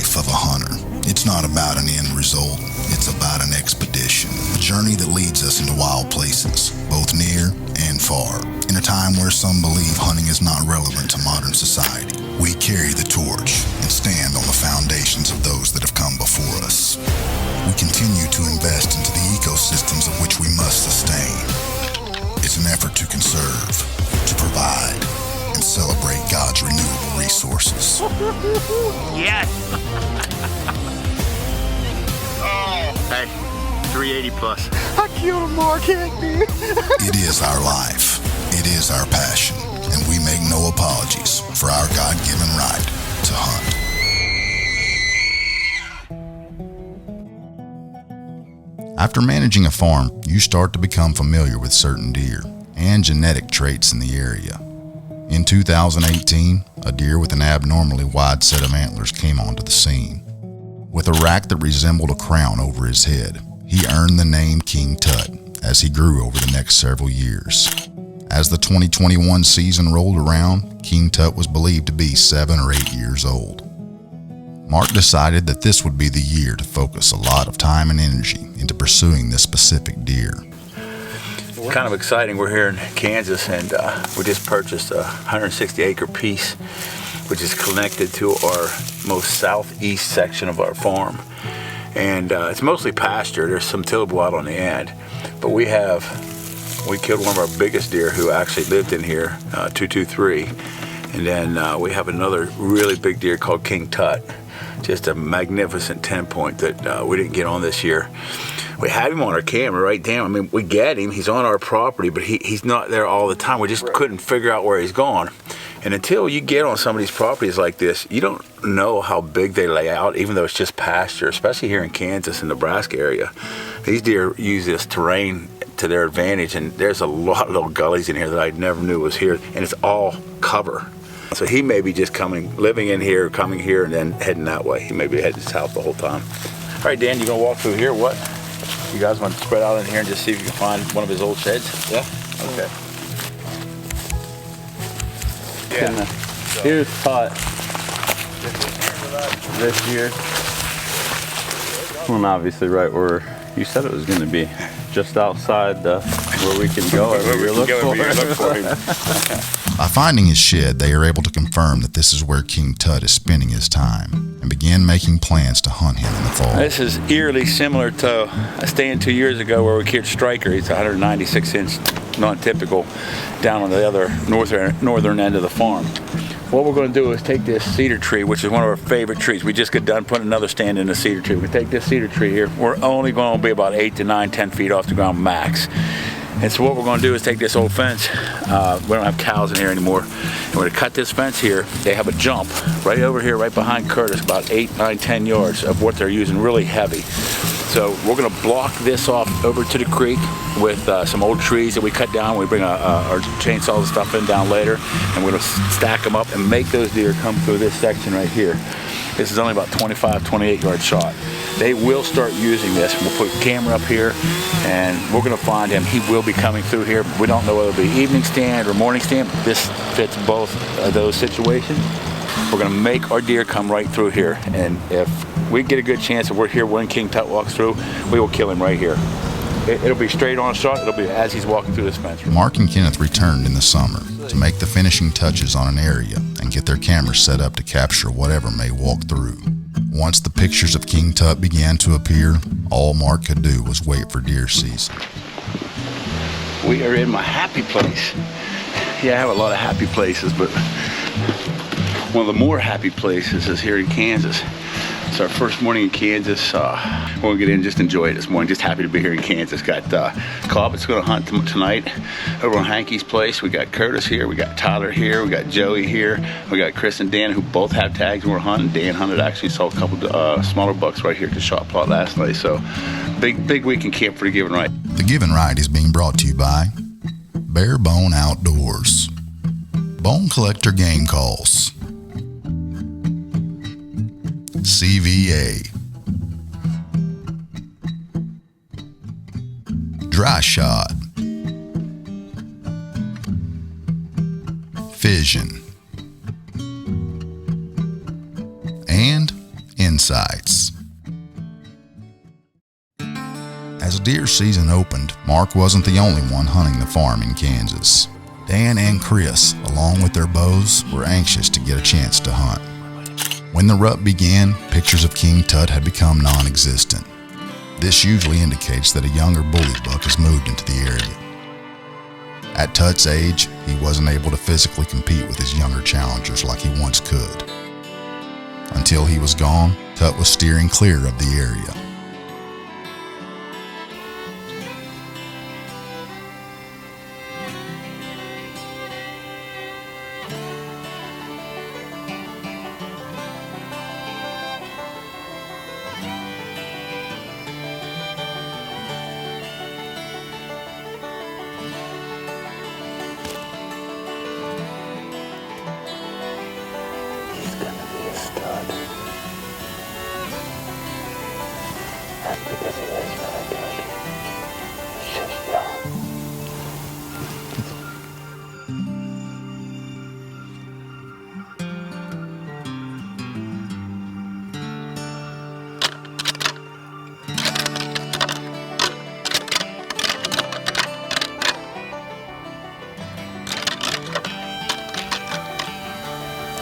life of a hunter. It's not about an end result, it's about an expedition, a journey that leads us into wild places, both near and far. In a time where some believe hunting is not relevant to modern society, we carry the torch and stand on the foundations of those that have come before us. We continue to invest into the ecosystems of which we must sustain. It's an effort to conserve, to provide, and celebrate God's renewable resources. Yes! Hey, 380 plus. I killed a mark, Anthony. It is our life. It is our passion. And we make no apologies for our God-given right to hunt. After managing a farm, you start to become familiar with certain deer and genetic traits in the area. In 2018, a deer with an abnormally wide set of antlers came onto the scene. With a rack that resembled a crown over his head, he earned the name King Tut as he grew over the next several years. As the 2021 season rolled around, King Tut was believed to be 7 or 8 years old. Mark decided that this would be the year to focus a lot of time and energy into pursuing this specific deer. Kind of exciting. We're here in Kansas, and we just purchased a 160-acre piece, which is connected to our most southeast section of our farm. And it's mostly pasture. There's some tillable out on the end. But we killed one of our biggest deer who actually lived in here, 223. And then we have another really big deer called King Tut. Just a magnificent 10-point that we didn't get on this year. We have him on our camera right down. I mean, we get him. He's on our property, but he's not there all the time. We just couldn't figure out where he's gone. And until you get on some of these properties like this, you don't know how big they lay out, even though it's just pasture, especially here in Kansas and Nebraska area. These deer use this terrain to their advantage, and there's a lot of little gullies in here that I never knew was here, and it's all cover. So he may be just living in here, coming here, and then heading that way. He may be heading south the whole time. All right, Dan, you gonna walk through here? What? You guys want to spread out in here and just see if you can find one of his old sheds? Yeah. Okay. Yeah. Here's Tut this year. Well, obviously right where you said it was going to be, just outside where we can go every year look for him. By finding his shed, they are able to confirm that this is where King Tut is spending his time and begin making plans to hunt him in the fall. This is eerily similar to a stand 2 years ago where we killed Striker. He's 196-inch, non-typical, down on the other northern end of the farm. What we're going to do is take this cedar tree, which is one of our favorite trees. We just got done putting another stand in the cedar tree. We take this cedar tree here. We're only going to be about 8 to 9, 10 feet off the ground max. And so what we're going to do is take this old fence. We don't have cows in here anymore. And we're going to cut this fence here. They have a jump right over here, right behind Curtis, about 8, 9, 10 yards of what they're using, really heavy. So we're going to block this off over to the creek with some old trees that we cut down. We bring our chainsaws and stuff in down later, and we're going to stack them up and make those deer come through this section right here. This is only about 25, 28 yard shot. They will start using this. We'll put a camera up here, and we're going to find him. He will be coming through here. We don't know whether it'll be evening stand or morning stand. This fits both of those situations. We're going to make our deer come right through here, and if we get a good chance that we're here when King Tut walks through, we will kill him right here. It'll be straight on shot. It'll be as he's walking through this fence. Mark and Kenneth returned in the summer to make the finishing touches on an area and get their cameras set up to capture whatever may walk through. Once the pictures of King Tut began to appear, all Mark could do was wait for deer season. We are in my happy place. Yeah, I have a lot of happy places, but one of the more happy places is here in Kansas. It's our first morning in Kansas. We'll get in and just enjoy it this morning. Just happy to be here in Kansas. Got Clobbett's going to hunt tonight over on Hankey's place. We got Curtis here. We got Tyler here. We got Joey here. We got Chris and Dan, who both have tags and we're hunting. Dan hunted, actually saw a couple smaller bucks right here at the shot plot last night. So big weekend camp for the Give and Right. The Give and Right is being brought to you by Bare Bone Outdoors, Bone Collector Game Calls, CVA, Dry Shot, Fission, and Insight. sights. As deer season opened, Mark wasn't the only one hunting the farm in Kansas. Dan and Chris, along with their bows, were anxious to get a chance to hunt. When the rut began, pictures of King Tut had become non-existent. This usually indicates that a younger bully buck has moved into the area. At Tut's age, he wasn't able to physically compete with his younger challengers like he once could. Until he was gone, Tut was steering clear of the area.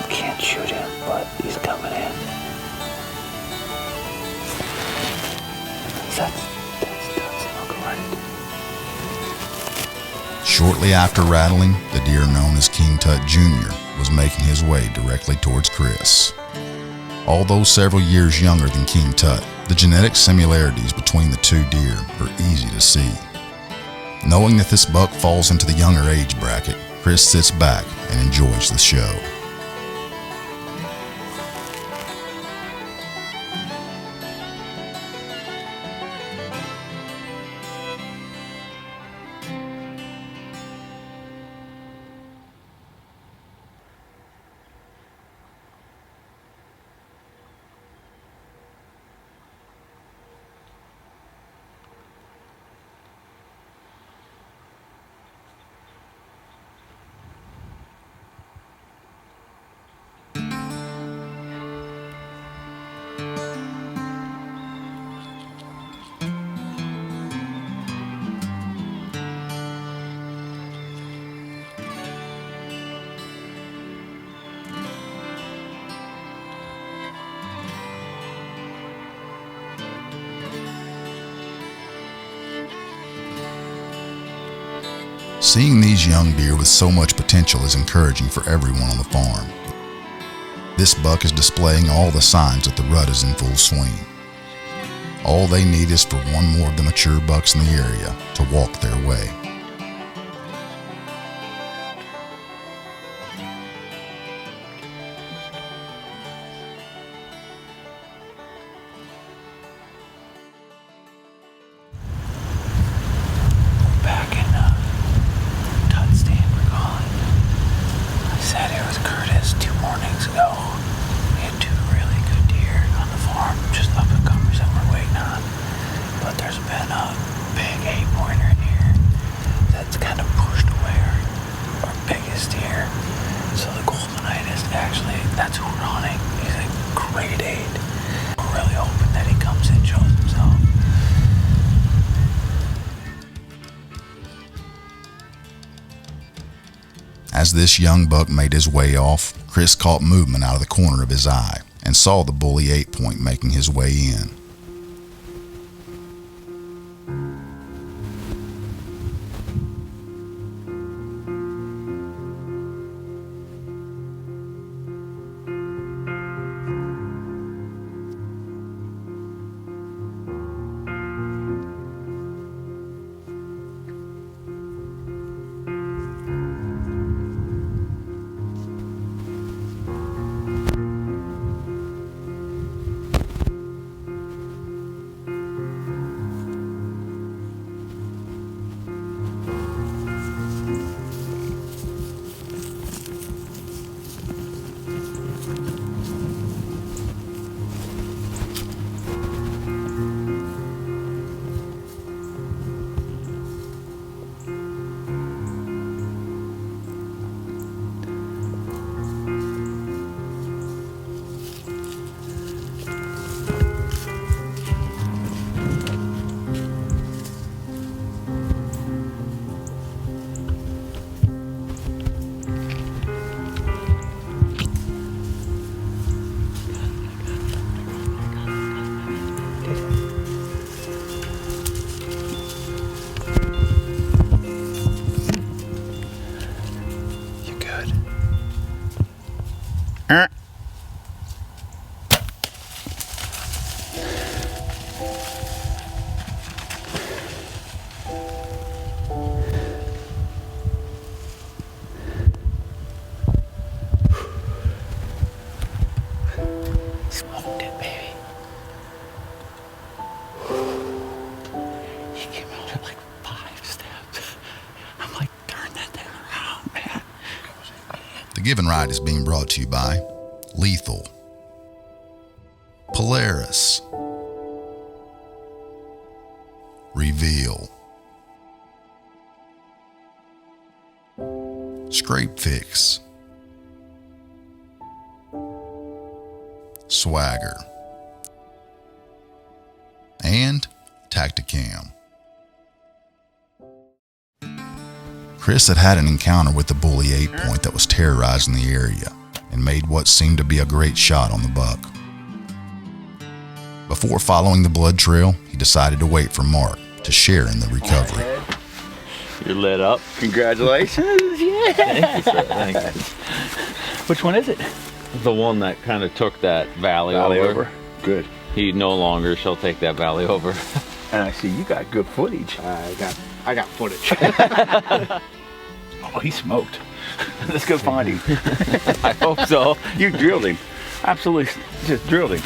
Can't shoot him, but he's coming in. That's not right. Shortly after rattling, the deer known as King Tut Jr. was making his way directly towards Chris. Although several years younger than King Tut, the genetic similarities between the two deer are easy to see. Knowing that this buck falls into the younger age bracket, Chris sits back and enjoys the show. Seeing these young deer with so much potential is encouraging for everyone on the farm. This buck is displaying all the signs that the rut is in full swing. All they need is for one more of the mature bucks in the area to walk their way. That's who we're hunting. He's a grade 8. We're really hoping that he comes and shows himself. As this young buck made his way off, Chris caught movement out of the corner of his eye and saw the bully 8-point making his way in. Smoked it, baby. He came out at like 5 steps. I'm like, turn that thing around, man. The Give and Ride is being brought to you by Lethal, Polaris, Reveal, Scrape Fix, Swagger, and Tacticam. Chris had an encounter with the bully 8-point that was terrorizing the area and made what seemed to be a great shot on the buck. Before following the blood trail, he decided to wait for Mark to share in the recovery. You're lit up. Congratulations. Yeah. Thank you, sir. Thank you. Which one is it? The one that kind of took that valley over. Good. He no longer shall take that valley over. And I see you got good footage. I got footage. Oh, he smoked. Let's go find him. I hope so. You drilled him. Absolutely just drilled him.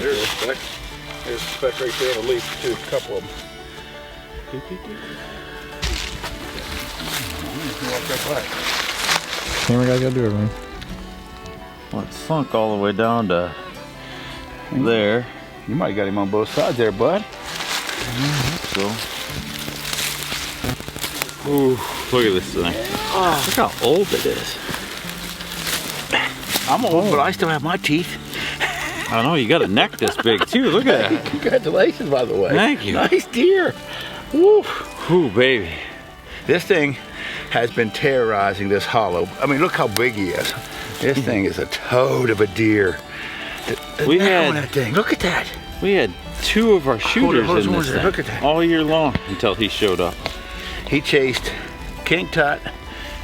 There's a speck. There's a speck right there on the leaf, too. A couple of them. Camera guy gotta do everything. Well, it sunk all the way down to there. You might have got him on both sides there, bud. So. Ooh, look at this thing. Look how old it is. I'm old, but I still have my teeth. I know, you got a neck this big too. Look at that. Congratulations, by the way. Thank you. Nice deer. Woo. Ooh, baby. This thing has been terrorizing this hollow. I mean, look how big he is. This thing is a toad of a deer. We Look had- at that thing. Look at that. We had 2 of our shooters hold in on, this thing look at that. all year long until he showed up. He chased King Tut.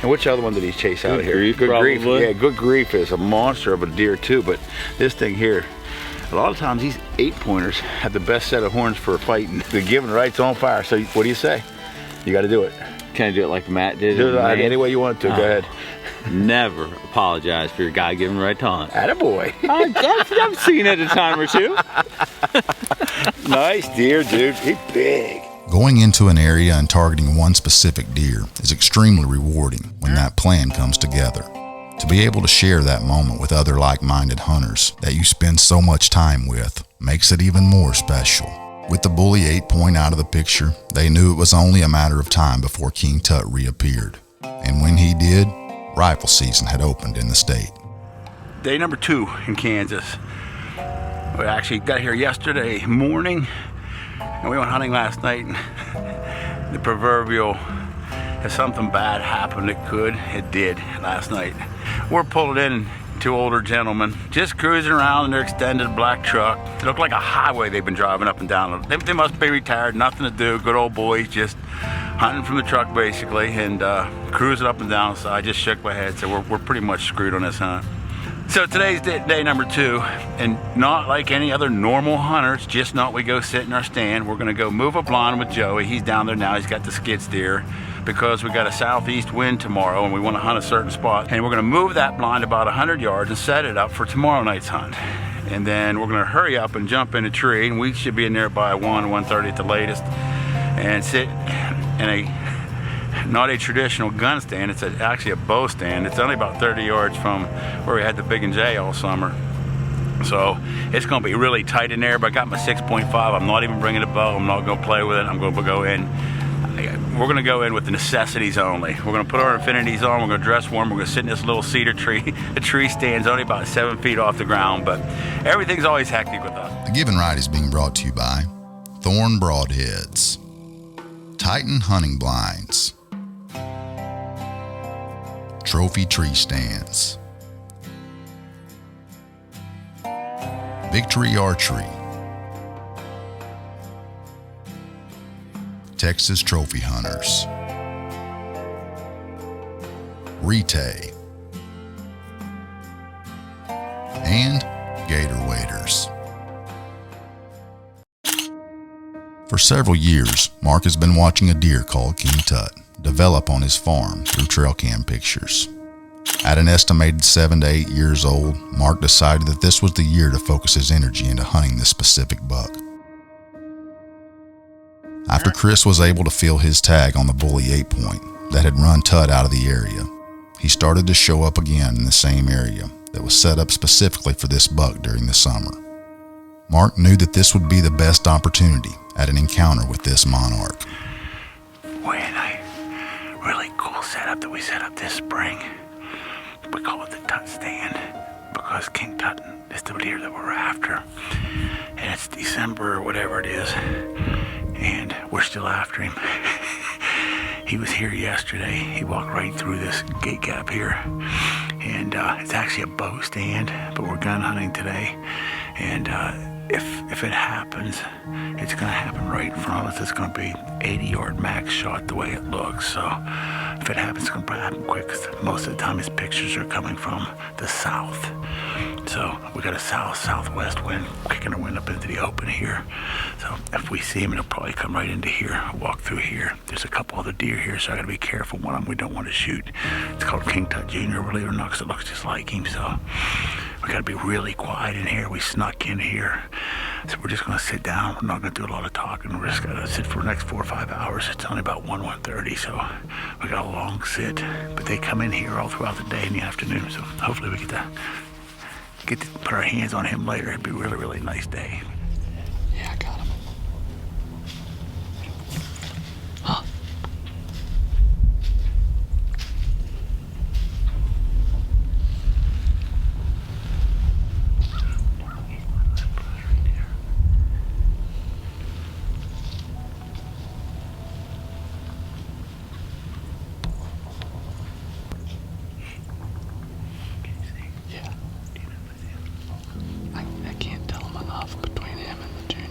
And which other one did he chase out of here? Grief, Good Grief. probably. Yeah, Good Grief is a monster of a deer too, but this thing here, a lot of times these 8-pointers have the best set of horns for fighting. The Give and Ride's on fire, so what do you say? You got to do it. Can I do it like Matt did? Do in it Maine? any way you want to. Go ahead. Never apologize for your guy giving right time. Attaboy. I've seen it a time or two. Nice deer, dude. He's big. Going into an area and targeting one specific deer is extremely rewarding when that plan comes together. To be able to share that moment with other like-minded hunters that you spend so much time with makes it even more special. With the bully 8-point out of the picture, they knew it was only a matter of time before King Tut reappeared. And when he did, rifle season had opened in the state. Day number 2 in Kansas. We actually got here yesterday morning, and we went hunting last night. And the proverbial, if something bad happened, it did last night. We're pulling in 2 older gentlemen, just cruising around in their extended black truck. It looked like a highway they've been driving up and down. They must be retired, nothing to do, good old boys, just hunting from the truck basically, and cruising up and down. So I just shook my head, so we're pretty much screwed on this hunt. So today's day number 2, and not like any other normal hunters, just not we go sit in our stand. We're gonna go move a blind with Joey. He's down there now, he's got the skid steer, because we got a southeast wind tomorrow and we wanna hunt a certain spot. And we're gonna move that blind about 100 yards and set it up for tomorrow night's hunt. And then we're gonna hurry up and jump in a tree, and we should be in there by 1:30 at the latest, and sit in not a traditional gun stand, it's actually a bow stand. It's only about 30 yards from where we had the Big and J all summer. So it's gonna be really tight in there, but I got my 6.5. I'm not even bringing a bow, I'm not gonna play with it. I'm gonna go in. We're gonna go in with the necessities only. We're gonna put our infinities on, we're gonna dress warm, we're gonna sit in this little cedar tree. The tree stands only about 7 feet off the ground, but everything's always hectic with us. The Give and Ride is being brought to you by Thorn Broadheads, Titan Hunting Blinds, Trophy Tree Stands, Victory Archery, Texas Trophy Hunters, Whitetail, and gator waders. For several years, Mark has been watching a deer called King Tut develop on his farm through trail cam pictures. At an estimated 7 to 8 years old, Mark decided that this was the year to focus his energy into hunting this specific buck. After Chris was able to feel his tag on the bully 8-point that had run Tut out of the area, he started to show up again in the same area that was set up specifically for this buck during the summer. Mark knew that this would be the best opportunity at an encounter with this monarch. Boy, and a really cool setup that we set up this spring. We call it the Tut Stand because King Tut is the deer that we're after. And it's December or whatever it is, and we're still after him. He was here yesterday. He walked right through this gate gap here. And it's actually a bow stand, but we're gun hunting today. And if it happens, it's going to happen right in front of us. It's going to be 80-yard max shot the way it looks. So if it happens, it's going to happen quick because most of the time his pictures are coming from the south. So we got a south-southwest wind kicking the wind up into the open here. So if we see him, it'll probably come right into here, walk through here. There's a couple other deer here, so I got to be careful. One of them we don't want to shoot. It's called King Tut Jr., believe it or not, because it looks just like him. So we got to be really quiet in here. We snuck in here. So we're just going to sit down. We're not going to do a lot of talking. We're just going to sit for the next 4 or 5 hours. It's only about 1:30, so we got a long sit. But they come in here all throughout the day and the afternoon, so hopefully we get to put our hands on him later. It'd be a really, really nice day. Yeah, I got him. Huh? I can't tell him enough between him and the junior.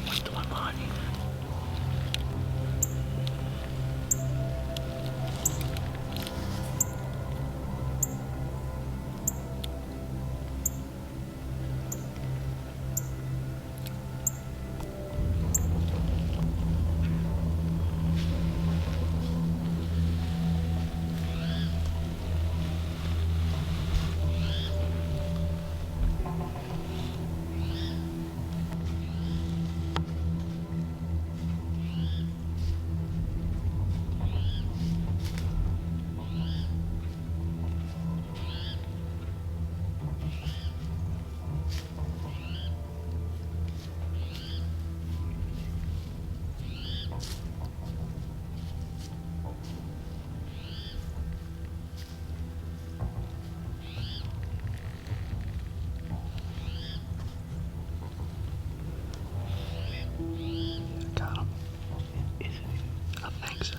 What's to my body? Got him. Is it? I think so.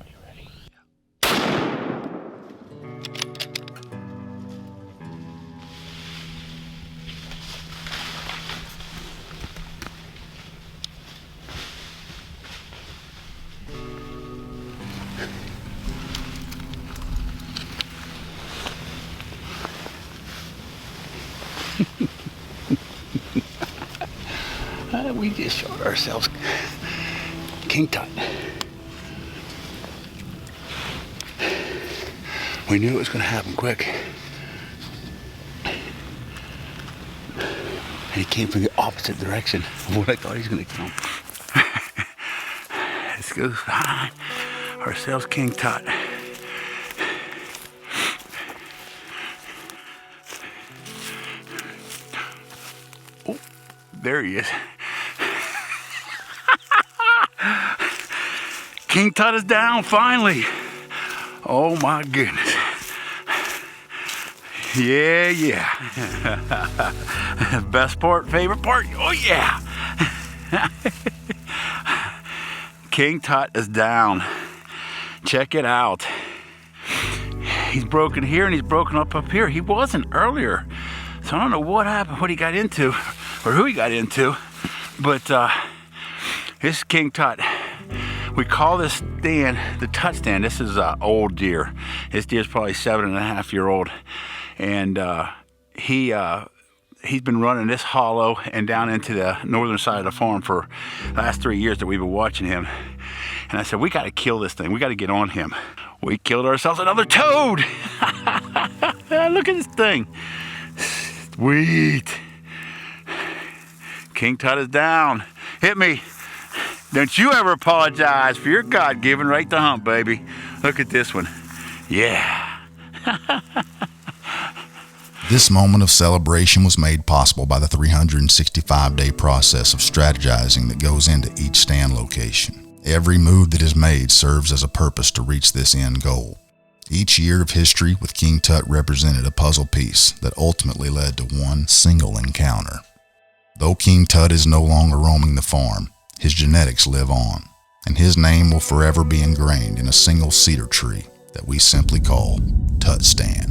Are you ready? We just showed ourselves King Tut. We knew it was going to happen quick. And he came from the opposite direction of what I thought he was going to come. Let's go find ourselves King Tut. Oh, there he is. King Tut is down finally. Oh my goodness. Yeah. Best part, favorite part? Oh yeah. King Tut is down. Check it out. He's broken here and he's broken up here. He wasn't earlier. So I don't know what happened, what he got into, or who he got into, but this is King Tut. We call this stand the Tut stand. This is an old deer. This deer's probably 7.5-year-old. And he's been running this hollow and down into the northern side of the farm for the last 3 years that we've been watching him. And I said, we got to kill this thing. We got to get on him. We killed ourselves another toad. Look at this thing. Sweet. King Tut is down. Hit me. Don't you ever apologize for your God-given right to hunt, baby. Look at this one. Yeah. This moment of celebration was made possible by the 365-day process of strategizing that goes into each stand location. Every move that is made serves as a purpose to reach this end goal. Each year of history with King Tut represented a puzzle piece that ultimately led to one single encounter. Though King Tut is no longer roaming the farm, his genetics live on, and his name will forever be ingrained in a single cedar tree that we simply call Tut Stand.